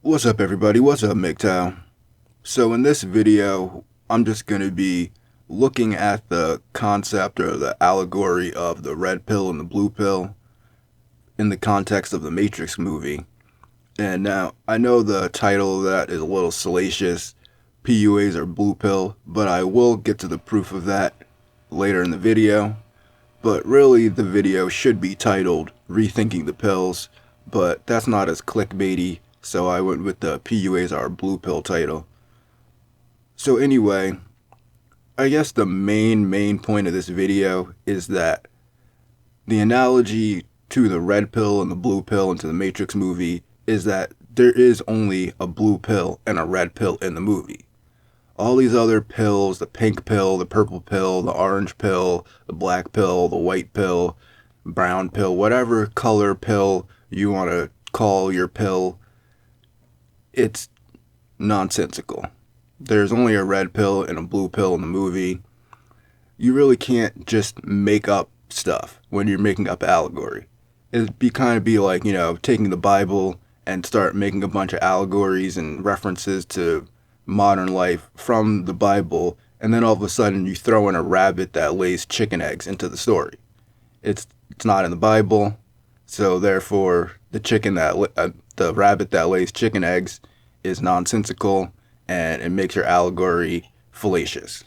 What's up, everybody? What's up, MGTOW? So in this video, I'm just going to be looking at the concept or the allegory of the red pill and the blue pill in the context of the Matrix movie. And now, I know the title of that is a little salacious, PUAs or blue pill, but I will get to the proof of that later in the video. But really, the video should be titled Rethinking the Pills, but that's not as clickbaity, so I went with the PUAs are blue pill title. So anyway, I guess the main point of this video is that the analogy to the red pill and the blue pill into the Matrix movie is that there is only a blue pill and a red pill in the movie. All these other pills, the pink pill, the purple pill, the orange pill, the black pill, the white pill, brown pill, whatever color pill you want to call your pill, it's nonsensical. There's only a red pill and a blue pill in the movie. You really can't just make up stuff when you're making up allegory. It'd be like, taking the Bible and start making a bunch of allegories and references to modern life from the Bible, and then all of a sudden you throw in a rabbit that lays chicken eggs into the story. It's not in the Bible, so therefore the rabbit that lays chicken eggs is nonsensical, and it makes your allegory fallacious.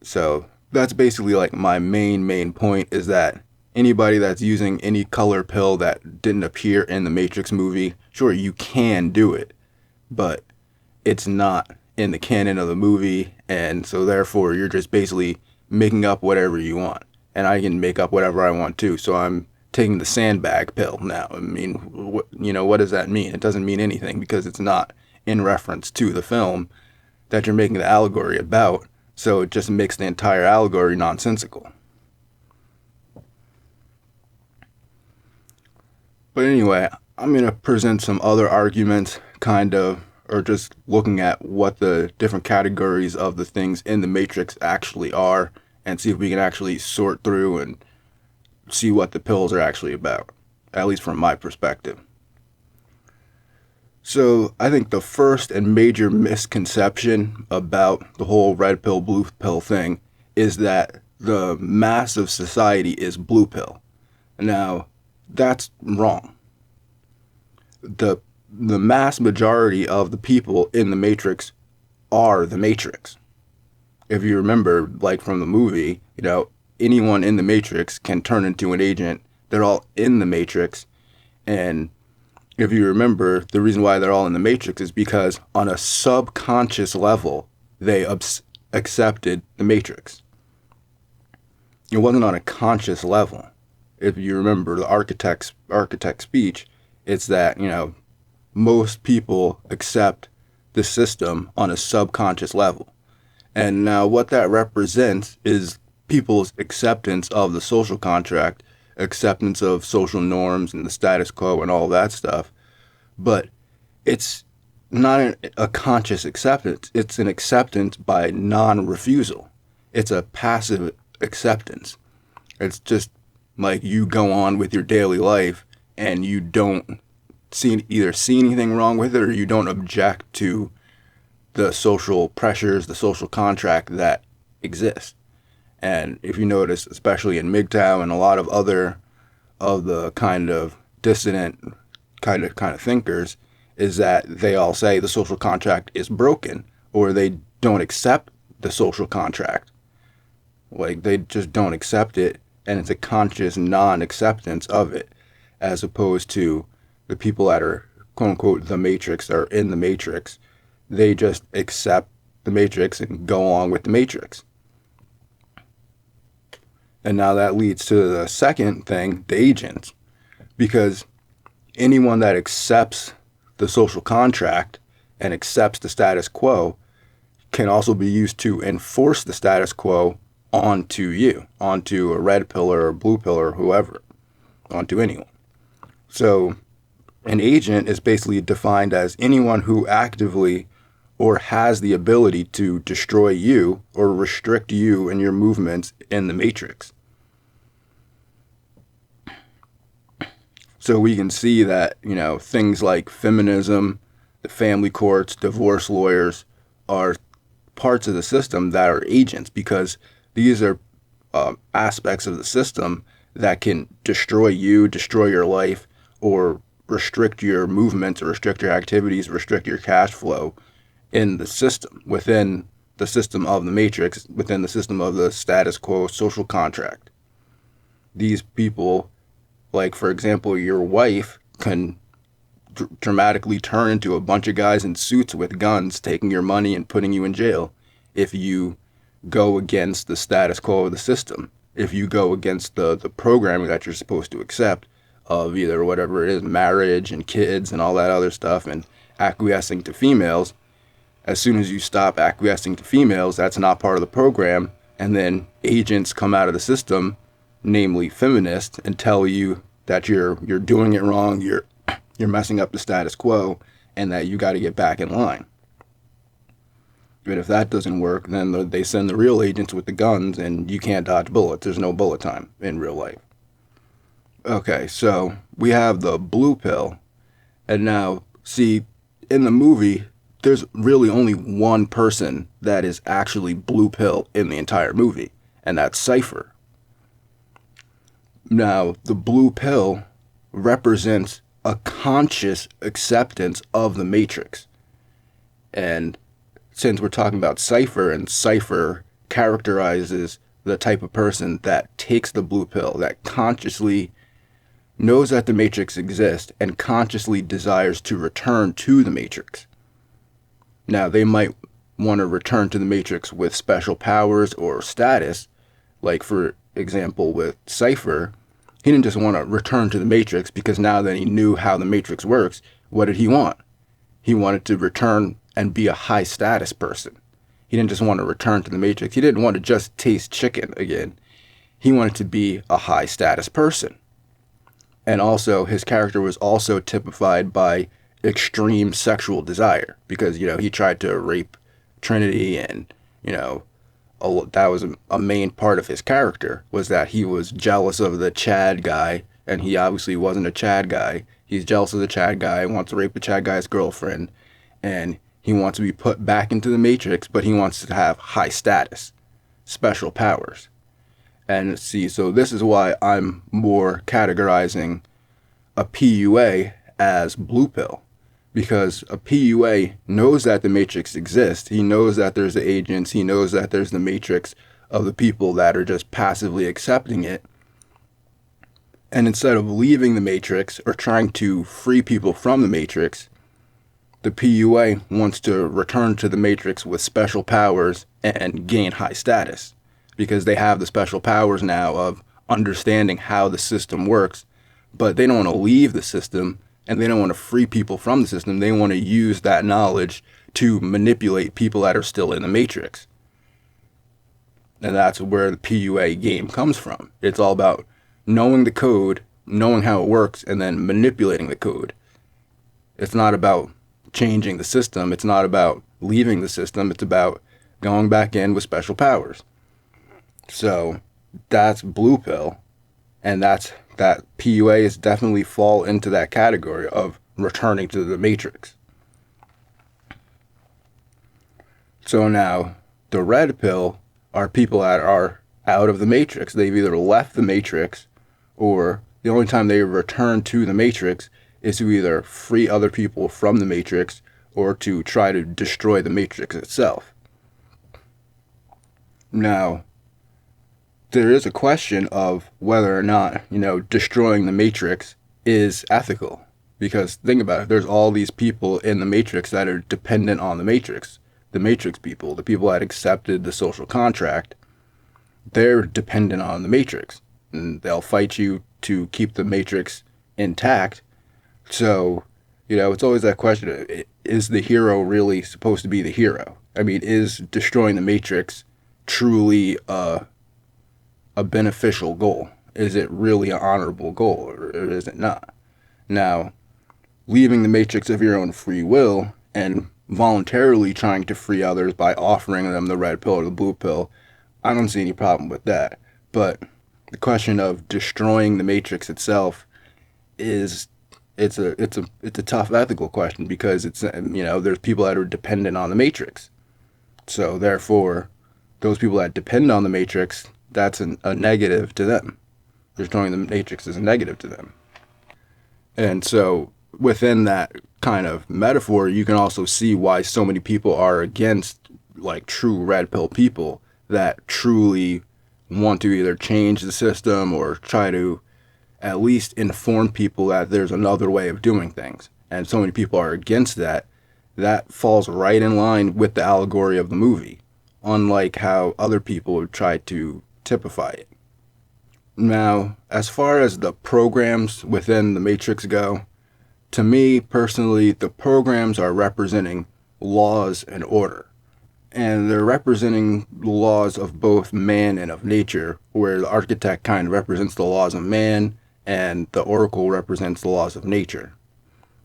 So that's basically like my main point, is that anybody that's using any color pill that didn't appear in the Matrix movie, sure, you can do it, but it's not in the canon of the movie, and so therefore you're just basically making up whatever you want. And I can make up whatever I want too, so I'm taking the sandbag pill now. I mean, what does that mean? It doesn't mean anything because it's not in reference to the film that you're making the allegory about, so it just makes the entire allegory nonsensical. But anyway, I'm going to present some other arguments, or just looking at what the different categories of the things in the Matrix actually are, and see if we can actually sort through and see what the pills are actually about, at least from my perspective. So I think the first and major misconception about the whole red pill, blue pill thing is that the mass of society is blue pill. Now, that's wrong. The mass majority of the people in the Matrix are the Matrix. If you remember, like from the movie, anyone in the Matrix can turn into an agent. They're all in the Matrix. And if you remember, the reason why they're all in the Matrix is because on a subconscious level, they accepted the Matrix. It wasn't on a conscious level. If you remember the architect's speech, it's that, most people accept the system on a subconscious level. And now what that represents is people's acceptance of the social contract, acceptance of social norms and the status quo and all that stuff. But it's not a conscious acceptance. It's an acceptance by non-refusal. It's a passive acceptance. It's just like you go on with your daily life and you don't either see anything wrong with it, or you don't object to the social pressures, the social contract that exists. And if you notice, especially in MGTOW and a lot of other of the kind of dissident kind of thinkers, is that they all say the social contract is broken, or they don't accept the social contract. Like, they just don't accept it, and it's a conscious non-acceptance of it, as opposed to the people that are, quote unquote, the Matrix, or in the Matrix. They just accept the Matrix and go along with the Matrix. And now that leads to the second thing, the agents. Because anyone that accepts the social contract and accepts the status quo can also be used to enforce the status quo onto you, onto a red pill or a blue pill or whoever, onto anyone. So an agent is basically defined as anyone who actively or has the ability to destroy you or restrict you and your movements in the Matrix. So we can see that, things like feminism, the family courts, divorce lawyers are parts of the system that are agents, because these are aspects of the system that can destroy you, destroy your life, or restrict your movements, or restrict your activities, restrict your cash flow in the system, within the system of the matrix, within the system of the status quo social contract. These people, like, for example, your wife can dramatically turn into a bunch of guys in suits with guns taking your money and putting you in jail if you go against the status quo of the system, if you go against the programming that you're supposed to accept of either whatever it is, marriage and kids and all that other stuff, and acquiescing to females. As soon as you stop acquiescing to females, that's not part of the program, and then agents come out of the system, namely feminists, and tell you that you're doing it wrong, you're messing up the status quo, and that you got to get back in line. But if that doesn't work, then they send the real agents with the guns, and you can't dodge bullets. There's no bullet time in real life. Okay, so we have the blue pill, and now, see, in the movie, there's really only one person that is actually blue pill in the entire movie, and that's Cypher. Now, the blue pill represents a conscious acceptance of the matrix. And since we're talking about Cypher, and Cypher characterizes the type of person that takes the blue pill, that consciously knows that the matrix exists and consciously desires to return to the matrix. Now, they might want to return to the matrix with special powers or status, like, for example, with Cypher. He didn't just want to return to the matrix because now that he knew how the matrix works, what did he want? He wanted to return and be a high status person. He didn't just want to return to the matrix. He didn't want to just taste chicken again. He wanted to be a high status person. And also, his character was also typified by extreme sexual desire, because, he tried to rape Trinity, and, that was a main part of his character, was that he was jealous of the Chad guy, and he obviously wasn't a Chad guy. He's jealous of the Chad guy, wants to rape the Chad guy's girlfriend, and he wants to be put back into the matrix, but he wants to have high status, special powers. And see, so this is why I'm more categorizing a PUA as blue pill, because a PUA knows that the matrix exists. He knows that there's the agents. He knows that there's the matrix of the people that are just passively accepting it. And instead of leaving the matrix or trying to free people from the matrix, the PUA wants to return to the matrix with special powers and gain high status, because they have the special powers now of understanding how the system works, but they don't want to leave the system, and they don't want to free people from the system. They want to use that knowledge to manipulate people that are still in the matrix. And that's where the PUA game comes from. It's all about knowing the code, knowing how it works, and then manipulating the code. It's not about changing the system. It's not about leaving the system. It's about going back in with special powers. So that's blue pill, and that PUAs definitely fall into that category of returning to the matrix. So now the red pill are people that are out of the matrix. They've either left the matrix, or the only time they return to the matrix is to either free other people from the matrix or to try to destroy the matrix itself. Now, there is a question of whether or not, destroying the matrix is ethical. Because think about it, there's all these people in the matrix that are dependent on the matrix. The matrix people, the people that accepted the social contract, they're dependent on the matrix. And they'll fight you to keep the matrix intact. So, it's always that question, is the hero really supposed to be the hero? I mean, is destroying the matrix truly a beneficial goal? Is it really an honorable goal, or is it not? Now, leaving the matrix of your own free will and voluntarily trying to free others by offering them the red pill or the blue pill, I don't see any problem with that. But the question of destroying the matrix itself is it's a tough ethical question because it's there's people that are dependent on the Matrix. So therefore, those people that depend on the Matrix, that's a negative to them. Destroying the Matrix is a negative to them. And so within that kind of metaphor, you can also see why so many people are against like true red pill people that truly want to either change the system or try to at least inform people that there's another way of doing things. And so many people are against that. That falls right in line with the allegory of the movie, unlike how other people have tried to typify it. Now, as far as the programs within the Matrix go, to me personally, the programs are representing laws and order. And they're representing the laws of both man and of nature, where the architect kind of represents the laws of man and the oracle represents the laws of nature.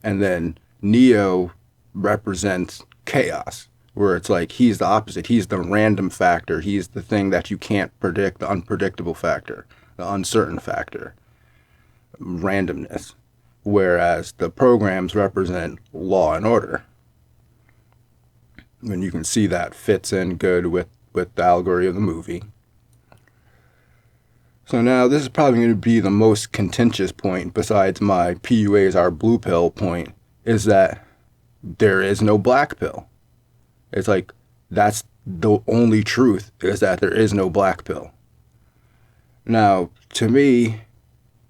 And then Neo represents chaos, where it's like he's the opposite. He's the random factor. He's the thing that you can't predict, the unpredictable factor, the uncertain factor, randomness. Whereas the programs represent law and order. And you can see that fits in good with the allegory of the movie. So now this is probably going to be the most contentious point besides my PUAs are blue pill point, is that there is no black pill. It's like that's the only truth, is that there is no black pill. Now, to me,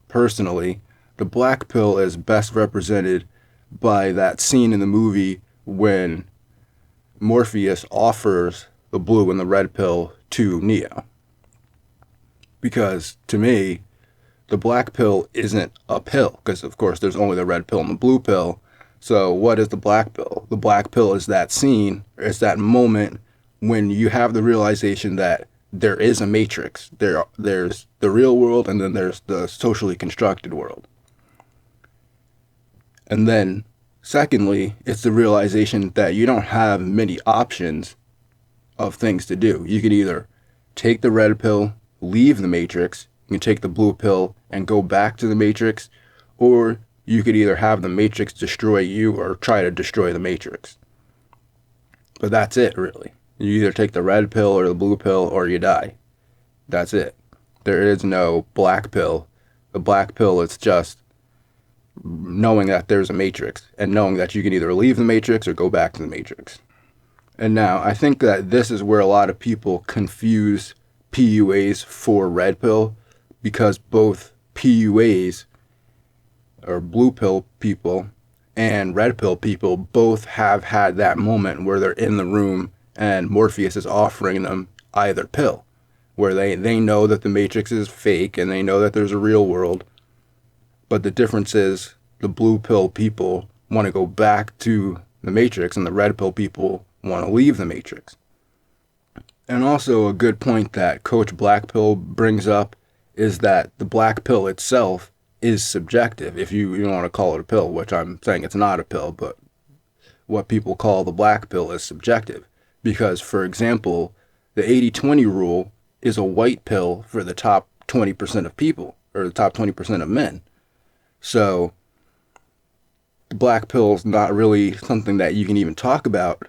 personally, the black pill is best represented by that scene in the movie when Morpheus offers the blue and the red pill to Neo. Because to me, the black pill isn't a pill, because of course there's only the red pill and the blue pill. So what is the black pill? The black pill is that scene, it's that moment when you have the realization that there is a matrix. There's the real world and then there's the socially constructed world. And then secondly, it's the realization that you don't have many options of things to do. You could either take the red pill, leave the matrix, you can take the blue pill and go back to the matrix, or you could either have the matrix destroy you or try to destroy the matrix. But that's it, really. You either take the red pill or the blue pill or you die. That's it. There is no black pill. The black pill is just knowing that there's a matrix and knowing that you can either leave the matrix or go back to the matrix. And now I think that this is where a lot of people confuse PUAs for red pill, because both PUAs or blue pill people and red pill people both have had that moment where they're in the room and Morpheus is offering them either pill, where they know that the matrix is fake and they know that there's a real world. But the difference is the blue pill people want to go back to the matrix and the red pill people want to leave the matrix. And also a good point that Coach Black Pill brings up is that the black pill itself is subjective, if you don't want to call it a pill, which I'm saying it's not a pill, but what people call the black pill is subjective. Because, for example, the 80-20 rule is a white pill for the top 20% of people, or the top 20% of men. So the black pill is not really something that you can even talk about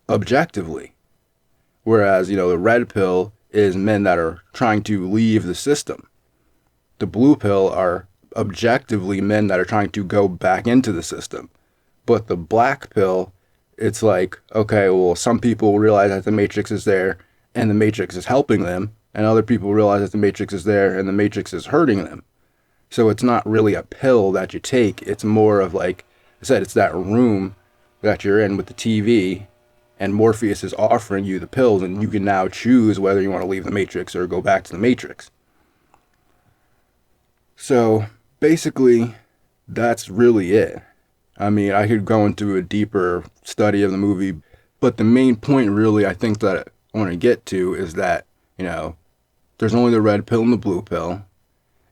objectively. Whereas, the red pill is men that are trying to leave the system. The blue pill are objectively men that are trying to go back into the system. But the black pill, it's like, okay, well, some people realize that the matrix is there and the matrix is helping them, and other people realize that the matrix is there and the matrix is hurting them. So it's not really a pill that you take. It's more of, like I said, it's that room that you're in with the TV, and Morpheus is offering you the pills, and you can now choose whether you want to leave the matrix or go back to the matrix. So basically, that's really it. I mean, I could go into a deeper study of the movie, but the main point really I think that I want to get to is that, there's only the red pill and the blue pill,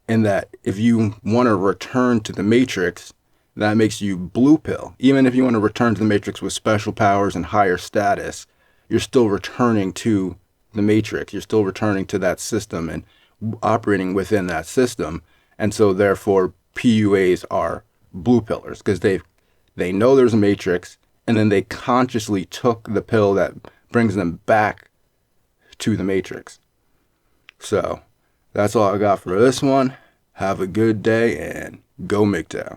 and that if you want to return to the matrix, that makes you blue pill. Even if you want to return to the matrix with special powers and higher status, you're still returning to the matrix. You're still returning to that system and operating within that system. And so therefore, PUAs are blue pillars because they know there's a matrix, and then they consciously took the pill that brings them back to the matrix. So that's all I got for this one. Have a good day and go MGTOW.